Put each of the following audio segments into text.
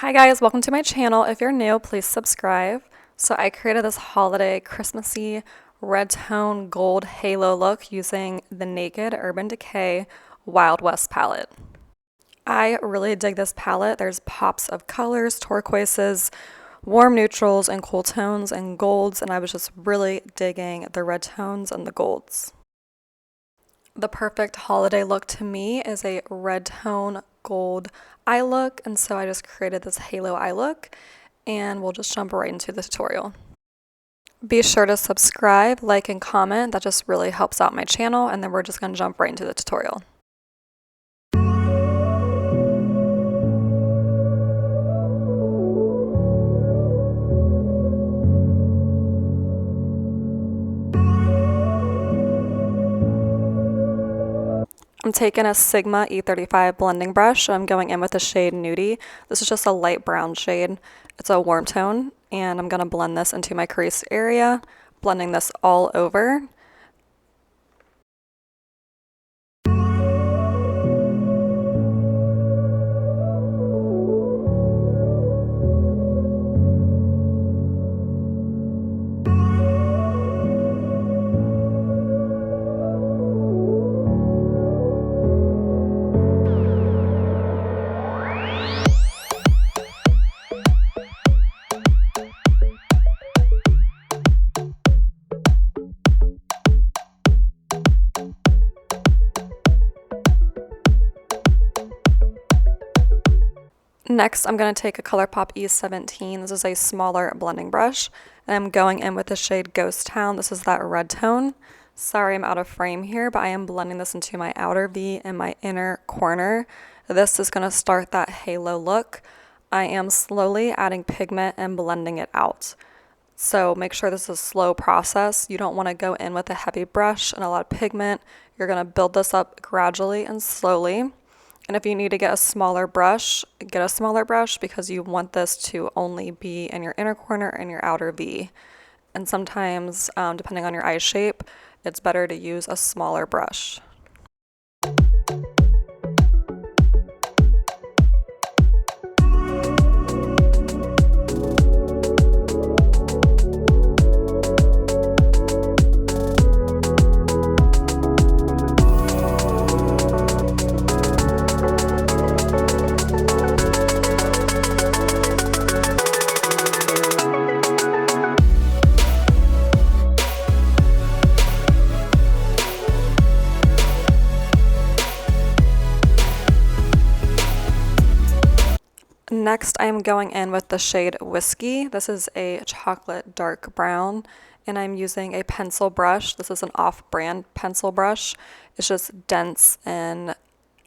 Hi guys, welcome to my channel. If you're new, please subscribe. So I created this holiday Christmassy red tone gold halo look using the Naked Urban Decay Wild West palette. I really dig this palette. There's pops of colors, turquoises, warm neutrals, and cool tones and golds, and I was just really digging the red tones and the golds. The perfect holiday look to me is a red tone gold eye look, and so I just created this halo eye look, and we'll just jump right into the tutorial. Be sure to subscribe, like, and comment. That just really helps out my channel, and then we're just going to jump right into the tutorial. I'm taking a Sigma E35 blending brush, and I'm going in with the shade Nudie. This is just a light brown shade. It's a warm tone, and I'm going to blend this into my crease area, blending this all over. Next, I'm going to take a Colourpop E17. This is a smaller blending brush, and I'm going in with the shade Ghost Town. This is that red tone. Sorry, I'm out of frame here, but I am blending this into my outer V and my inner corner. This is going to start that halo look. I am slowly adding pigment and blending it out. So make sure this is a slow process. You don't want to go in with a heavy brush and a lot of pigment. You're going to build this up gradually and slowly. And if you need to get a smaller brush, get a smaller brush because you want this to only be in your inner corner and your outer V. And sometimes, depending on your eye shape, it's better to use a smaller brush. Next, I am going in with the shade Whiskey. This is a chocolate dark brown, and I'm using a pencil brush. This is an off-brand pencil brush. It's just dense, and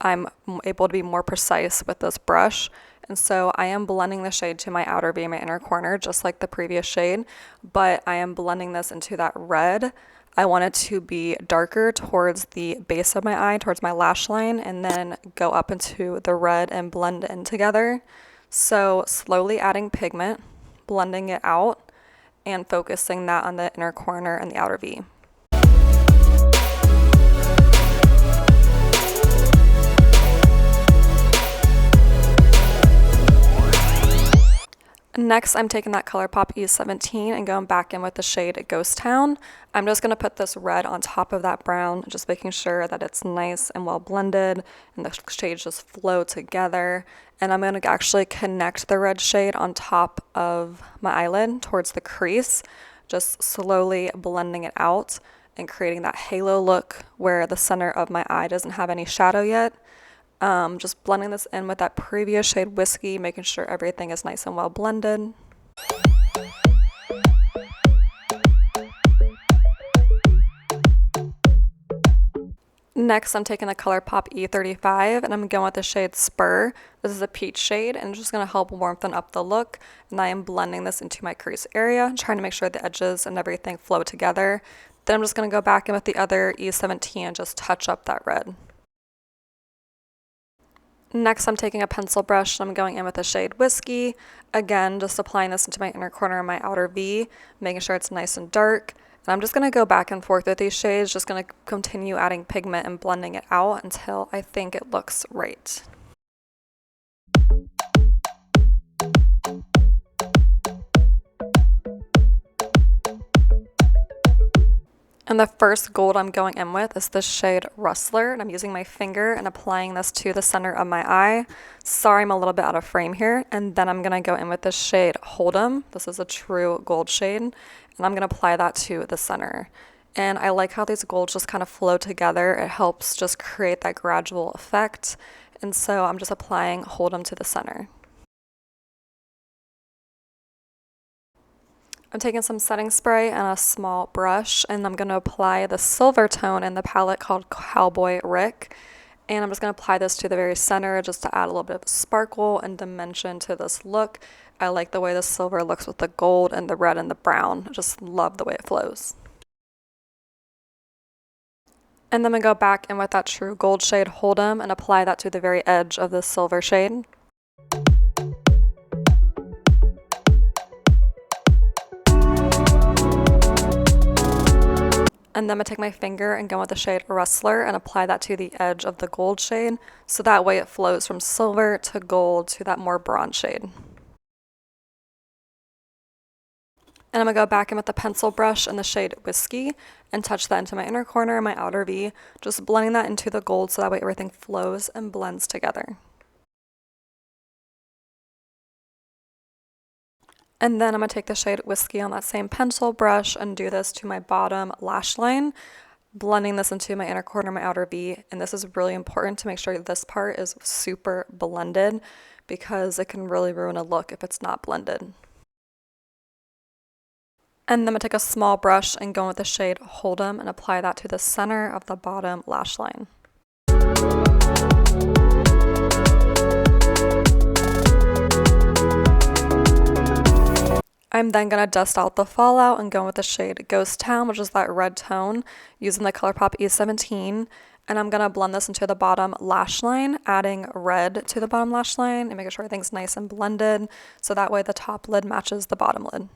I'm able to be more precise with this brush. And so I am blending the shade to my outer V, my inner corner, just like the previous shade, but I am blending this into that red. I want it to be darker towards the base of my eye, towards my lash line, and then go up into the red and blend in together. So slowly adding pigment, blending it out, and focusing that on the inner corner and the outer V. Next, I'm taking that Colourpop E17 and going back in with the shade Ghost Town. I'm just going to put this red on top of that brown, just making sure that it's nice and well blended and the shades just flow together. And I'm going to actually connect the red shade on top of my eyelid towards the crease, just slowly blending it out and creating that halo look where the center of my eye doesn't have any shadow yet. Just blending this in with that previous shade Whiskey, making sure everything is nice and well blended. Next, I'm taking the Colourpop E35 and I'm going with the shade Spur. This is a peach shade and it's just going to help warmthen up the look. And I am blending this into my crease area, trying to make sure the edges and everything flow together. Then I'm just going to go back in with the other E17 and just touch up that red. Next, I'm taking a pencil brush and I'm going in with the shade Whiskey. Again, just applying this into my inner corner and my outer V, making sure it's nice and dark. And I'm just going to go back and forth with these shades, just going to continue adding pigment and blending it out until I think it looks right. And the first gold I'm going in with is the shade Rustler, and I'm using my finger and applying this to the center of my eye. Sorry, I'm a little bit out of frame here. And then I'm gonna go in with the shade Hold'em. This is a true gold shade, and I'm gonna apply that to the center. And I like how these golds just kind of flow together. It helps just create that gradual effect. And so I'm just applying Hold'em to the center. I'm taking some setting spray and a small brush, and I'm going to apply the silver tone in the palette called Cowboy Rick. And I'm just going to apply this to the very center just to add a little bit of sparkle and dimension to this look. I like the way the silver looks with the gold and the red and the brown. I just love the way it flows. And then I'm going to go back in with that true gold shade Hold'em and apply that to the very edge of the silver shade. And then I'm going to take my finger and go with the shade Rustler and apply that to the edge of the gold shade, so that way it flows from silver to gold to that more bronze shade. And I'm going to go back in with the pencil brush and the shade Whiskey and touch that into my inner corner and my outer V, just blending that into the gold so that way everything flows and blends together. And then I'm going to take the shade Whiskey on that same pencil brush and do this to my bottom lash line, blending this into my inner corner, my outer V. And this is really important to make sure this part is super blended because it can really ruin a look if it's not blended. And then I'm going to take a small brush and go with the shade Hold'em and apply that to the center of the bottom lash line. I'm then going to dust out the fallout and go with the shade Ghost Town, which is that red tone, using the Colourpop E17. And I'm going to blend this into the bottom lash line, adding red to the bottom lash line and making sure everything's nice and blended, so that way the top lid matches the bottom lid.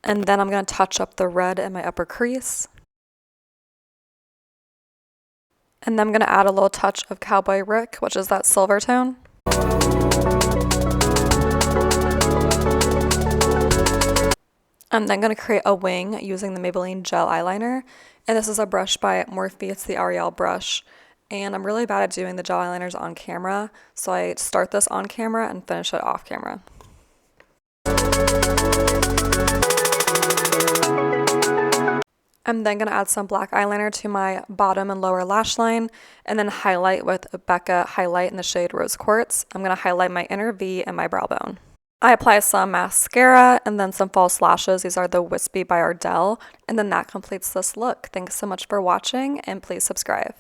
And then I'm going to touch up the red in my upper crease. And then I'm going to add a little touch of Cowboy Rick, which is that silver tone. I'm then going to create a wing using the Maybelline Gel Eyeliner. And this is a brush by Morphe, it's the Ardel brush. And I'm really bad at doing the gel eyeliners on camera, so I start this on camera and finish it off camera. I'm then going to add some black eyeliner to my bottom and lower lash line, and then highlight with Becca Highlight in the shade Rose Quartz. I'm going to highlight my inner V and my brow bone. I apply some mascara and then some false lashes. These are the Wispies by Ardel, and then that completes this look. Thanks so much for watching, and please subscribe.